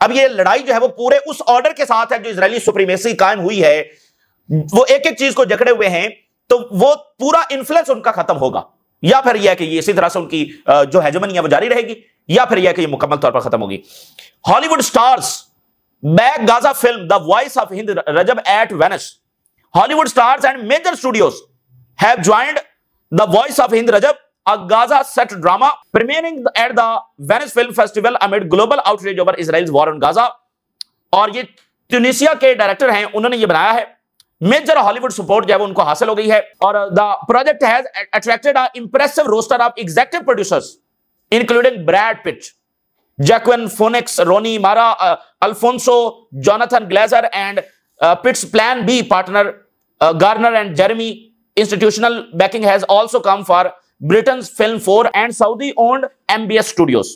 اب یہ لڑائی جو ہے وہ پورے اس آرڈر کے ساتھ ہے جو اسرائیلی سپریمیسی قائم ہوئی ہے، وہ ایک ایک چیز کو جکڑے ہوئے ہیں، تو وہ پورا انفلوئنس ان کا ختم ہوگا، یا پھر یہ ہے کہ یہ اسی طرح سے ان کی جو ہیجمنی ہے وہ جاری رہے گی، یا پھر یہ ہے کہ یہ مکمل طور پر ختم ہوگی۔ Hollywood stars back Gaza film the voice of Hind Rajab at Venice. Hollywood stars and major studios have joined the voice of Hind Rajab a Gaza set drama premiering at the Venice Film Festival amid global outrage over Israel's war on Gaza۔ اور یہ Tunisia کے director ہیں، انہوں نے یہ بنایا ہے، major ہالی ووڈ سپورٹ جو ہے وہ ان کو حاصل ہو گئی ہے، اور the project has attracted an impressive roster of executive producers including Brad Pitt, Joaquin Phoenix, Rooney Mara, Alfonso, Jonathan Glazer and Pitt's Plan B partner Garner and Jeremy۔ Institutional backing has also come for Britain's Film 4 and Saudi owned MBS Studios۔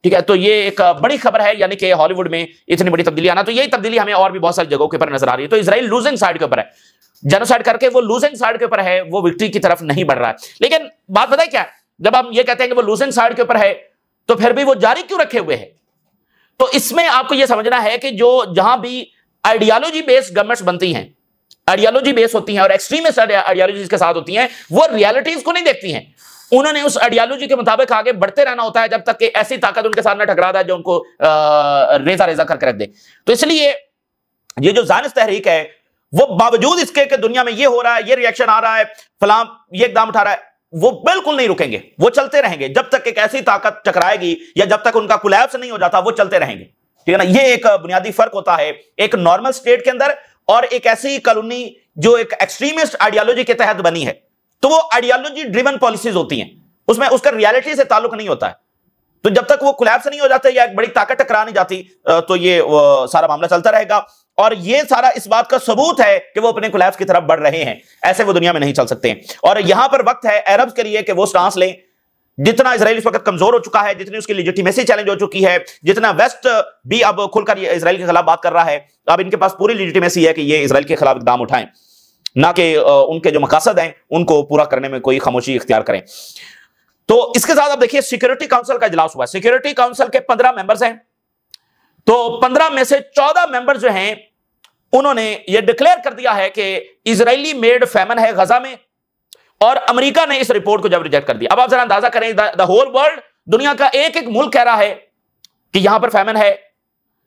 ٹھیک ہے، تو یہ ایک بڑی خبر ہے، یعنی کہ ہالی ووڈ میں اتنی بڑی تبدیلی آنا، تو یہی تبدیلی ہمیں اور بھی بہت ساری جگہوں کے اوپر نظر آ رہی ہے۔ تو اسرائیل لوزنگ سائڈ کے اوپر ہے، جینوسائیڈ کر کے وہ لوزنگ سائڈ کے اوپر ہے، وہ وکٹری کی طرف نہیں بڑھ رہا ہے۔ لیکن بات بتائیں کیا ہے، جب ہم یہ کہتے ہیں کہ وہ لوزنگ سائڈ کے اوپر ہے، تو پھر بھی وہ جاری کیوں رکھے ہوئے ہیں؟ تو اس میں آپ کو یہ سمجھنا ہے کہ جو جہاں بھی آئیڈیالوجی بیسڈ گورنمنٹس بنتی ہیں، آئیڈیالوجی بیس ہوتی ہیں اور ایکسٹریمسٹ آئیڈیالوجیز کے ساتھ ہوتی ہیں، وہ ریالٹیز کو نہیں دیکھتی ہیں، انہوں نے اس آئیڈیالوجی کے مطابق آگے بڑھتے رہنا ہوتا ہے جب تک کہ ایسی طاقت ان کے ساتھ نہ ٹکرا دے جو ان کو ریزہ ریزہ کر کے رکھ دے۔ تو اس لیے یہ جو زائنسٹ تحریک ہے، وہ باوجود اس کے کہ دنیا میں یہ ہو رہا ہے، یہ ریئیکشن آ رہا ہے، فلاں یہ اقدام اٹھا رہا ہے، وہ بالکل نہیں رکیں گے، وہ چلتے رہیں گے جب تک ایک ایسی طاقت ٹکرائے گی یا جب تک ان کا کولیپس نہیں ہو جاتا، وہ چلتے رہیں گے۔ ٹھیک ہے نا، یہ ایک بنیادی فرق ہوتا ہے ایک نارمل اسٹیٹ کے اندر اور ایک ایسی کالونی جو ایک ایکسٹریمسٹ آئیڈیالوجی کے تحت بنی ہے۔ تو وہ آئیڈیالوجی ڈریون پالیسیز ہوتی ہیں، اس میں اس کا ریالٹی سے تعلق نہیں ہوتا ہے، تو جب تک وہ کولیپس نہیں ہو جاتے یا ایک بڑی طاقت ٹکرا نہیں جاتی تو یہ سارا معاملہ چلتا رہے گا، اور یہ سارا اس بات کا ثبوت ہے کہ وہ اپنے کولیپس کی طرف بڑھ رہے ہیں، ایسے وہ دنیا میں نہیں چل سکتے ہیں۔ اور یہاں پر وقت ہے عربز کے لیے کہ وہ سٹانس لیں، جتنا اسرائیل اس وقت کمزور ہو چکا ہے، جتنی اس کی لیجیٹیمیسی چیلنج ہو چکی ہے، جتنا ویسٹ بھی اب کھل کر اسرائیل کے خلاف بات کر رہا ہے، اب ان کے پاس پوری لیجیٹیمیسی ہے کہ یہ اسرائیل کے خلاف اقدام اٹھائیں، نہ کہ ان کے جو مقاصد ہیں ان کو پورا کرنے میں کوئی خاموشی اختیار کریں۔ تو اس کے ساتھ اب دیکھیے سیکورٹی کاؤنسل کا اجلاس ہوا ہے، سیکورٹی کاؤنسل کے 15 ممبرز ہیں، تو 15 میں سے 14 ممبر جو ہیں انہوں نے یہ ڈکلیئر کر دیا ہے کہ اسرائیلی میڈ فیمن ہے غزہ میں، اور امریکہ نے اس رپورٹ کو جب ریجیکٹ کر دیا۔ اب آپ ذرا اندازہ کریں، دا ہول ورلڈ، دنیا کا ایک ایک ملک کہہ رہا ہے کہ یہاں پر فیمن ہے،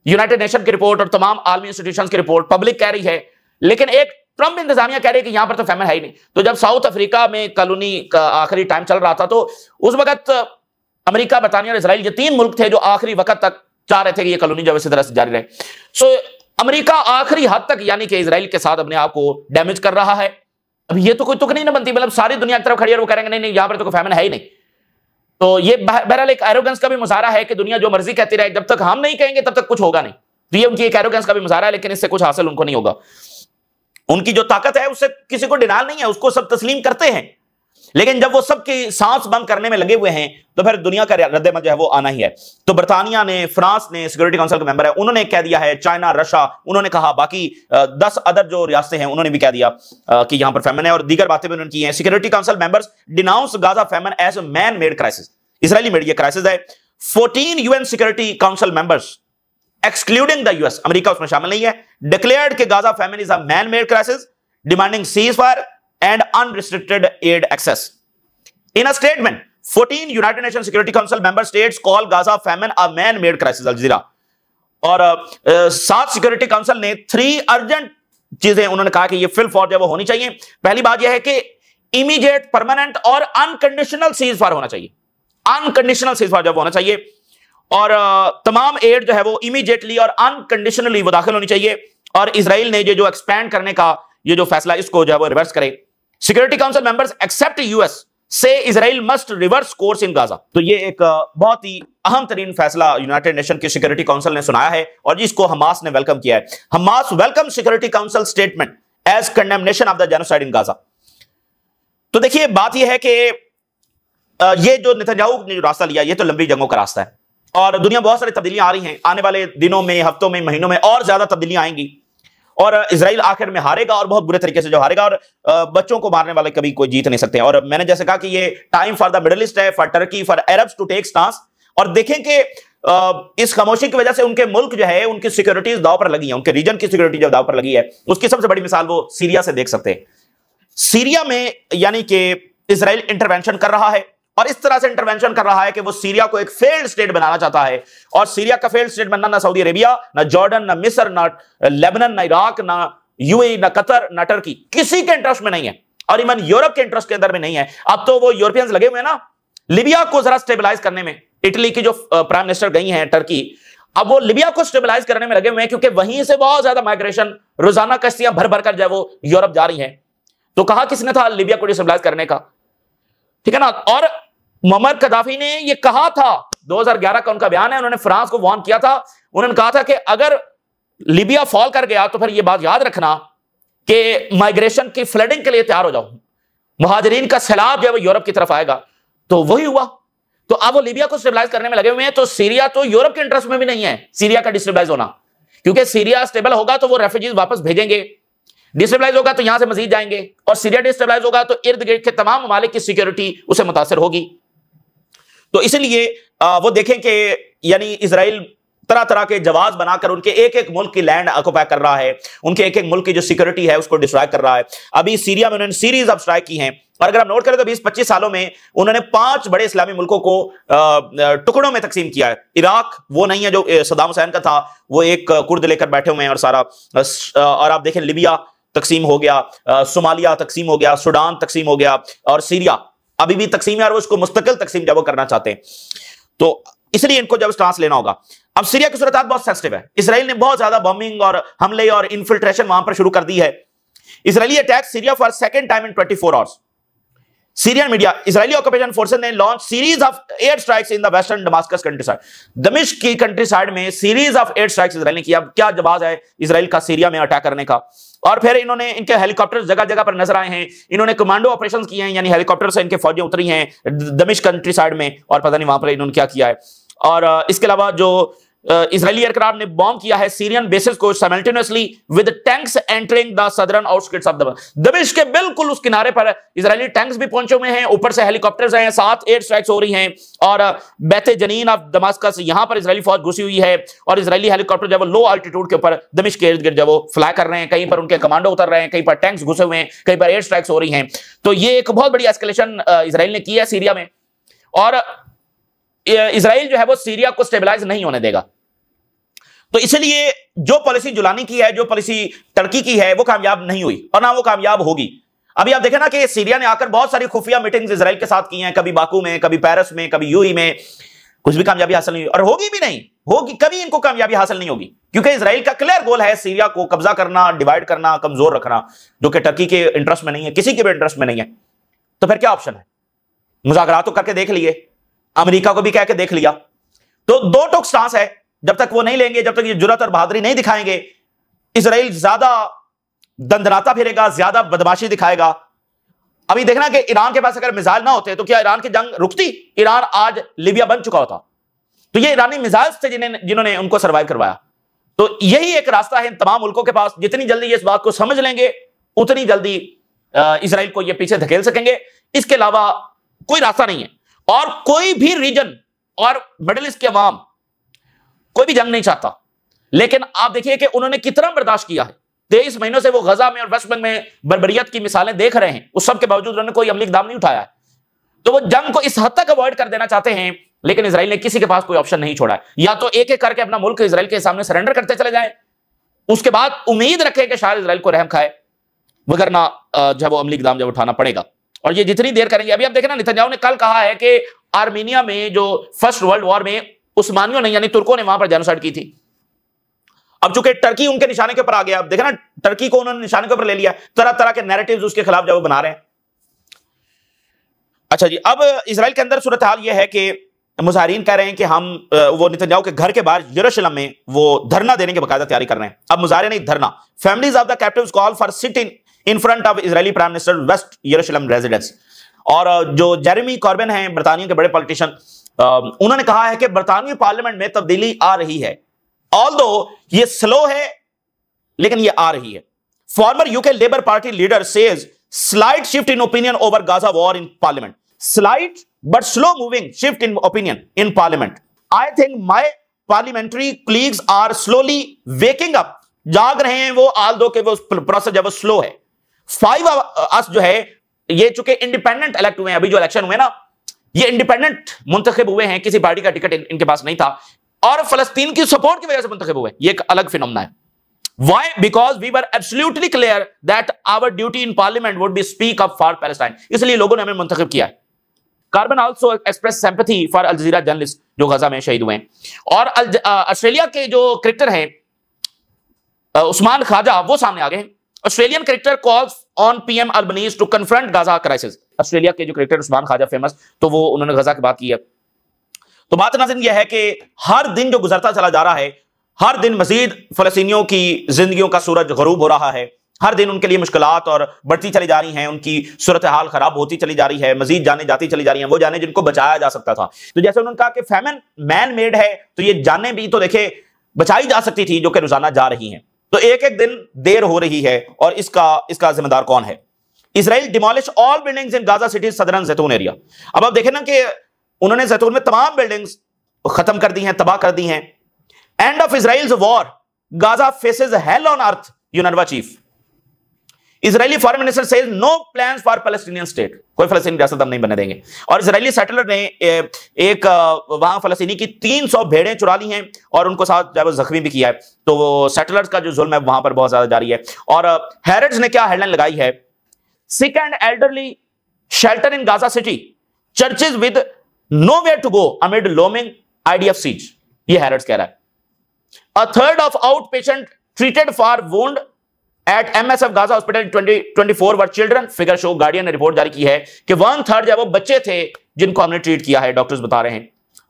یونائٹڈ نیشن کی رپورٹ اور تمام عالمی انسٹیٹیوشنز کی رپورٹ، پبلک کہہ رہی ہے، لیکن ایک ٹرمپ انتظامیہ کہہ رہی ہے کہ یہاں پر تو فیمن ہے ہی نہیں۔ تو جب ساؤتھ افریقہ میں کالونی کا آخری ٹائم چل رہا تھا، تو اس وقت امریکہ، برطانیہ اور اسرائیل، یہ 3 ملک تھے جو آخری وقت تک چاہ رہے تھے کہ یہ کالونی جو اسی طرح سے جاری رہے۔ سو امریکہ آخری حد تک یعنی کہ اسرائیل کے ساتھ اپنے آپ کو ڈیمیج کر رہا ہے۔ اب یہ تو کوئی تک نہیں نہ بنتی، مطلب ساری دنیا کی طرف کھڑی ہے اور وہ کہہ رہے ہیں نہیں یہاں پر تو کوئی فیمن ہے ہی نہیں۔ تو یہ بہرحال ایک ایروگنس کا بھی مظاہرہ ہے کہ دنیا جو مرضی کہتی رہے، جب تک ہم نہیں کہیں گے تب تک کچھ ہوگا نہیں۔ تو یہ ان کی ایک ایروگنس کا بھی مظاہرہ ہے، لیکن اس سے کچھ حاصل ان کو نہیں ہوگا۔ ان کی جو طاقت ہے اس سے کسی کو ڈینال نہیں ہے، اس کو سب تسلیم کرتے ہیں، لیکن جب وہ سب کی سانس بند کرنے میں لگے ہوئے ہیں تو پھر دنیا کا رد عمل جو ہے وہ آنا ہی ہے۔ تو برطانیہ نے، فرانس نے، سیکورٹی کونسل کے ممبر ہے، انہوں نے کہہ دیا ہے، چائنا، رشیا، انہوں نے کہا، باقی 10 ادر جو ریاستیں ہیں انہوں نے بھی کہہ دیا کہ یہاں پر فیمن ہے، اور دیگر باتیں بھی انہوں نے کی ہیں۔ Security council members denounce Gaza famine as a man made crisis, Israeli made یہ کرائسس ہے۔ 14 UN security council members excluding the US، امریکہ اس میں شامل نہیں ہے، ڈکلیئرڈ کہ Gaza famine is a man made crisis demanding ceasefire and unrestricted aid access. In a statement, 14 United Nations Security Council member states call Gaza famine a man-made crisis. Al Jazeera اور 7 security council نے 3 urgent چیزیں انہوں نے کہا کہ یہ فل four جو وہ ہونی چاہیے۔ پہلی بات یہ ہے کہ امیڈیٹ، پرماننٹ اور انکنڈیشنل سیز فائر ہونا چاہیے، انکنڈیشنل سیز فائر جب ہونا چاہیے، اور تمام ایڈ جو ہے وہ امیڈیٹلی اور انکنڈیشنلی وہ داخل ہونی چاہیے، اور اسرائیل نے یہ جو ایکسپینڈ کرنے کا یہ جو فیصلہ اس کو جو ہے وہ ریورس کرے۔ Security council members accept US سے اسرائیل مسٹ ریورس کورس ان غزہ۔ تو یہ ایک بہت ہی اہم ترین فیصلہ یونائٹڈ نیشن کی سیکورٹی کاؤنسل نے سنایا ہے، اور جس کو حماس نے ویلکم کیا ہے۔ Hamas welcome security council statement as condemnation of the genocide in Gaza. تو دیکھیے بات یہ ہے کہ یہ جو نتنیاہو نے جو راستہ لیا یہ تو لمبی جنگوں کا راستہ ہے، اور دنیا بہت ساری تبدیلیاں آ رہی ہیں، آنے والے دنوں میں، ہفتوں میں، مہینوں میں اور زیادہ تبدیلیاں آئیں گی، اور اسرائیل آخر میں ہارے گا، اور بہت برے طریقے سے جو ہارے گا، اور بچوں کو مارنے والے کبھی کوئی جیت نہیں سکتے۔ اور میں نے جیسے کہا کہ یہ time for the Middle East ہے، for Turkey, for Arabs to take stance. اور دیکھیں کہ اس خاموشی کی وجہ سے ان کے ملک جو ہے ان کی سیکیورٹیز داؤ پر لگی ہیں، ان کے ریجن کی سیکیورٹی جو داؤ پر لگی ہے، اس کی سب سے بڑی مثال وہ سیریا سے دیکھ سکتے ہیں۔ سیریا میں یعنی کہ اسرائیل انٹروینشن کر رہا ہے، اور اس طرح سے انٹروینشن کر رہا ہے کہ وہ سیریا کو ایک فیلڈ سٹیٹ بنانا چاہتا ہے، اور سیریا کا فیلڈ سٹیٹ بننا نہ سعودی عربیہ، نہ جارڈن، نہ مصر، نہ لیبنان، نہ عراق، نہ یو اے، نہ قطر، نہ ٹرکی، کسی کے انٹرسٹ میں نہیں ہے، اور ایون یورپ کے انٹرسٹ کے اندر میں نہیں ہے۔ اب تو وہ یورپینز لگے ہوئے ہیں نا لیبیا کو ذرا سٹیبلائز کرنے میں، اٹلی کی جو پرائم منسٹر گئی ہیں ٹرکی، اب وہ لیبیا کو سٹیبلائز کرنے میں لگے ہوئے ہیں، کیونکہ وہیں سے بہت زیادہ مائگریشن، روزانہ کشتیاں بھر بھر کر جو ہے وہ یورپ جا رہی ہیں۔ تو کہا کس نے تھا لیبیا کو ڈسٹیبلائز کرنے کا، ٹھیک ہے نا؟ اور معمر قذافی نے یہ کہا تھا، 2011 کا ان کا بیان ہے، انہوں نے فرانس کو وارن کیا تھا، انہوں نے کہا تھا کہ اگر لیبیا فال کر گیا تو پھر یہ بات یاد رکھنا کہ مائگریشن کی فلڈنگ کے لیے تیار ہو جاؤ، مہاجرین کا سیلاب جو ہے وہ یورپ کی طرف آئے گا۔ تو وہی ہوا، تو اب وہ لیبیا کو سٹیبلائز کرنے میں لگے ہوئے ہیں۔ تو سیریا تو یورپ کے انٹرسٹ میں بھی نہیں ہے سیریا کا ڈسٹیبلائز ہونا، کیونکہ سیریا سٹیبل ہوگا تو وہ ریفیوجیز واپس بھیجیں گے، ڈسٹیبلائز ہوگا تو یہاں سے مزید جائیں گے، اور سیریا ڈسٹیبلائز ہوگا تو ارد گرد کے تمام ممالک کی سیکیورٹی اسے متاثر ہوگی۔ تو اس لیے وہ دیکھیں کہ یعنی اسرائیل طرح طرح کے جواز بنا کر ان کے ایک ایک ملک کی لینڈ آکوپائی کر رہا ہے، ان کے ایک ایک ملک کی جو سیکیورٹی ہے اس کو ڈسٹرائے کر رہا ہے۔ ابھی سیریا میں انہوں نے سیریز آف اسٹرائک کی ہیں، اور اگر آپ نوٹ کریں تو 20-25 سالوں میں انہوں نے 5 بڑے اسلامی ملکوں کو ٹکڑوں میں تقسیم کیا ہے۔ عراق وہ نہیں ہے جو صدام حسین کا تھا، وہ ایک کرد لے کر بیٹھے ہوئے ہیں اور سارا، اور آپ دیکھیں لیبیا تقسیم ہو گیا، صومالیہ تقسیم ہو گیا، سوڈان تقسیم ہو گیا، اور سیریا ابھی بھی تقسیم ہے، اور وہ اس کو مستقل تقسیم جب وہ کرنا چاہتے ہیں، تو اس لیے ان کو جب سٹانس لینا ہوگا۔ اب سیریا کی صورتحال بہت سینسٹیو ہے، اسرائیل نے بہت زیادہ بمبنگ اور حملے اور انفلٹریشن وہاں پر شروع کر دی ہے۔ Israeli attack Syria for second time in 24 hours. Syrian media, Israeli occupation forces نے launch series of air strikes in the western Damascus countryside, دمشق کی کنٹری سائڈ میں series of air strikes Israel نے کیا۔ کیا جواز ہے اسرائیل کا سیریا میں اٹیک کرنے کا؟ اور پھر انہوں نے ان کے ہیلی کاپٹر جگہ جگہ پر نظر آئے ہیں، انہوں نے کمانڈو آپریشنز کیے ہیں، یعنی ہیلی کاپٹر سے ان کے فوجیں اتری ہیں دمشق کنٹری سائڈ میں، اور پتہ نہیں وہاں پر انہوں نے کیا کیا ہے۔ اور اس کے علاوہ جو اسرائیلی ایئرکرافٹ نے بوم کیا ہے سیرین بیسز کو simultaneously with tanks entering the southern outskirts of دمشق کے بالکل اس کنارے پر اسرائیلی ٹینکس بھی پہنچے ہوئے ہیں، اوپر سے ہیلی کاپٹرز ہیں، 7 ایئر سٹرائکس ہو رہی ہیں، اور بیت جنین آف دماسکس یہاں پر اسرائیلی فوج گھسی ہوئی ہے، اور اسرائیلی ہیلی کاپٹر جب وہ لو الٹیٹیوڈ کے اوپر دمشق کے ارد گرد جب وہ فلائی کر رہے ہیں، کہیں پر ان کے کمانڈو اتر رہے ہیں، کہیں پر ٹینکس گھسے ہوئے ہیں، کہیں پر ایئر سٹرائکس ہو رہی ہیں۔ تو یہ ایک بہت بڑی ایسکیلیشن اسرائیل نے کی ہے سیریا میں، اور اسرائیل جو ہے وہ سیریا کو سٹیبلائز نہیں ہونے دے گا۔ تو اس لیے جو پالیسی جولانی کی ہے، جو پالیسی ترکی کی ہے، وہ کامیاب نہیں ہوئی، اور نہ وہ کامیاب ہوگی۔ ابھی آپ دیکھیں نا کہ سیریا نے آ کر بہت ساری خفیہ میٹنگز اسرائیل کے ساتھ کی ہیں، کبھی باکو میں، کبھی پیرس میں، کبھی یو ای میں، کچھ بھی کامیابی حاصل نہیں ہوئی، اور ہوگی بھی نہیں، ہوگی کبھی ان کو کامیابی حاصل نہیں ہوگی، کیونکہ اسرائیل کا کلیئر گول ہے سیریا کو قبضہ کرنا، ڈیوائڈ کرنا، کمزور رکھنا، جو کہ ٹرکی کے انٹرسٹ میں نہیں ہے، کسی کے بھی انٹرسٹ میں نہیں ہے۔ تو پھر کیا آپشن ہے؟ مذاکرات تو کر کے دیکھ لیے، امریکہ کو بھی کہہ کے دیکھ لیا، تو دو ٹوک سٹانس ہے، جب تک وہ نہیں لیں گے، جب تک یہ جرأت اور بہادری نہیں دکھائیں گے، اسرائیل زیادہ دندناتا پھرے گا، زیادہ بدماشی دکھائے گا۔ ابھی دیکھنا کہ ایران کے پاس اگر میزائل نہ ہوتے تو کیا ایران کی جنگ رکتی؟ ایران آج لیبیا بن چکا ہوتا۔ تو یہ ایرانی میزائل تھے جنہوں نے ان کو سروائیو کروایا۔ تو یہی ایک راستہ ہے ان تمام ملکوں کے پاس، جتنی جلدی یہ اس بات کو سمجھ لیں گے اتنی جلدی اسرائیل کو یہ پیچھے دھکیل سکیں گے۔ اس کے علاوہ کوئی راستہ نہیں ہے، اور کوئی بھی ریجن اور مڈل ایسٹ کے عوام کوئی بھی جنگ نہیں چاہتا، لیکن آپ دیکھیے کہ انہوں نے کتنا برداشت کیا ہے۔ 23 مہینوں سے وہ غزہ میں اور ویسٹ بینک میں بربریت کی مثالیں دیکھ رہے ہیں، اس سب کے باوجود انہوں نے کوئی عملی اقدام نہیں اٹھایا ہے۔ تو وہ جنگ کو اس حد تک اوائڈ کر دینا چاہتے ہیں، لیکن اسرائیل نے کسی کے پاس کوئی آپشن نہیں چھوڑا ہے۔ یا تو ایک ایک کر کے اپنا ملک اسرائیل کے سامنے سرنڈر کرتے چلے جائیں، اس کے بعد امید رکھیں کہ شاید اسرائیل کو رحم کھائے، وگرنہ جب وہ عملی اقدام جب اٹھانا پڑے گا، اور یہ جتنی دیر کریں گے۔ ابھی آپ دیکھیں نا، نتنیاہو نے کل کہا ہے کہ آرمینیا میں جو فرسٹ ورلڈ وار میں عثمانیوں نے یعنی ترکوں نے وہاں پر جینوسائیڈ کی تھی۔ اب چونکہ ٹرکی ان کے نشانے کے اوپر آ گیا، اب دیکھیں نا ٹرکی کو انہوں نے نشانے کے اوپر لے لیا، طرح طرح کے نیریٹیوز اس کے خلاف جو بنا رہے ہیں۔ اچھا جی، اب اسرائیل کے اندر صورتحال یہ ہے کہ مظاہرین کہہ رہے ہیں کہ ہم وہ نتنیاہو کے گھر کے باہر یروشلم میں وہ دھرنا دینے کے باقاعدہ تیاری کر رہے ہیں۔ اب مظاہرے نہیں، دھرنا۔ Families of the captives call for sitting in front of Israeli prime minister West Jerusalem residence. اور جو جیریمی کاربن ہیں برطانیہ کے بڑے پولیٹیشین، انہوں نے کہا ہے کہ برطانوی پارلیمنٹ میں تبدیلی آ رہی ہے، آلدو یہ سلو ہے لیکن یہ آ رہی ہے۔ Former UK Labour party leader says slight shift in opinion over Gaza war in parliament, slight but slow moving shift in opinion in parliament. I think my parliamentary colleagues are slowly waking up. جاگ رہے ہیں وہ, although کہ وہ process جو ہے وہ سلو ہے. 5 us جو ہے, یہ چونکہ انڈیپینڈنٹ الیکٹ ہوئے ہیں, ابھی جو الیکشن ہوئے نا یہ انڈیپینڈنٹ منتخب ہوئے ہیں, کسی پارٹی کا ٹکٹ ان کے پاس نہیں تھا, اور فلسطین کی سپورٹ کی وجہ سے منتخب ہوئے. یہ ایک الگ فینومنا ہے. Why? Because we were absolutely clear that our duty in parliament would be speak up for Palestine. اس لیے لوگوں نے ہمیں منتخب کیا ہے. Carbon also expressed sympathy for Al Jazeera journalists جو غزہ میں شہید ہوئے ہیں. اور آسٹریلیا کے جو کرکٹر ہیں عثمان خواجہ, وہ سامنے آ گئے ہیں. Australian cricketer calls on PM Albanese to confront Gaza crisis. Australia کے جو کرکٹر عثمان خواجہ فیمس, تو وہ انہوں نے غزہ کی بات کی ہے. تو بات ناظرین یہ ہے کہ ہر دن جو گزرتا چلا جا رہا ہے, ہر دن مزید فلسطینیوں کی زندگیوں کا سورج غروب ہو رہا ہے. ہر دن ان کے لیے مشکلات اور بڑھتی چلی جا رہی ہیں, ان کی صورتحال خراب ہوتی چلی جا رہی ہے, مزید جانیں جاتی چلی جا رہی ہیں, وہ جانیں جن کو بچایا جا سکتا تھا. تو جیسے انہوں نے کہا کہ فیمن مین میڈ ہے, تو یہ جانیں بھی تو دیکھیں بچائی جا سکتی تھی جو کہ روزانہ جا رہی ہیں. تو ایک ایک دن دیر ہو رہی ہے, اور اس کا ذمہ دار کون ہے؟ اسرائیل ڈیمولش آل بلڈنگز ان غازہ سٹی سدرن زیتون ایریا. اب آپ دیکھیں نا کہ انہوں نے زیتون میں تمام بلڈنگز ختم کر دی ہیں, تباہ کر دی ہیں. End of Israel's war. Gaza faces hell on earth, UNRWA chief. Israeli foreign minister says no plans for Palestinian state. کوئی فلسطینی ریاست ہم نہیں بننے دیں گے. اور اسرائیلی سیٹلر نے ایک وہاں فلسطینی کی 300 بھیڑیں چرا لی ہیں, اور ان کو ساتھ جو ہے زخمی بھی کیا ہے. تو وہ سیٹلرز کا جو ظلم ہے وہاں پر بہت زیادہ جاری ہے. اور ہیرڈز نے کیا ہیڈ لائن لگائی ہے, sick and elderly shelter in Gaza city, churches with nowhere to go amid looming IDF siege. یہ ہیرڈز کہہ رہا ہے. A third of outpatient treated for wound at MSF Gaza Hospital in 2024 were children. Figure show Guardian نے report جاری کی ہے کہ 1/3 جو ہے وہ بچے تھے جن کو ہم نے ٹریٹ کیا ہے, ڈاکٹرز بتا رہے ہیں.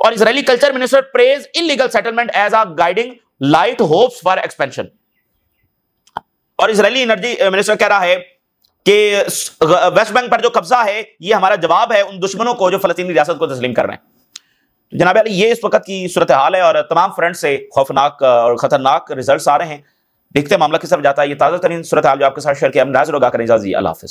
اور Israeli culture minister praise illegal settlement as a guiding light hopes for expansion. اور اسرائیلی انرجی منسٹر کہہ رہا ہے کہ ویسٹ بینک پر جو قبضہ ہے یہ ہمارا جواب ہے ان دشمنوں کو جو فلسطینی ریاست کو تسلیم کر رہے ہیں. جناب علی, یہ اس وقت کی صورتحال ہے, اور تمام فرنٹ سے خوفناک اور خطرناک ریزلٹس آ رہے ہیں. دیکھتے ہیں معاملہ کس طرف جاتا ہے. یہ تازہ ترین صورتحال جو آپ کے ساتھ شیئر کیا, ہم ناظر ہوگا کریں. اجازت, اللہ حافظ.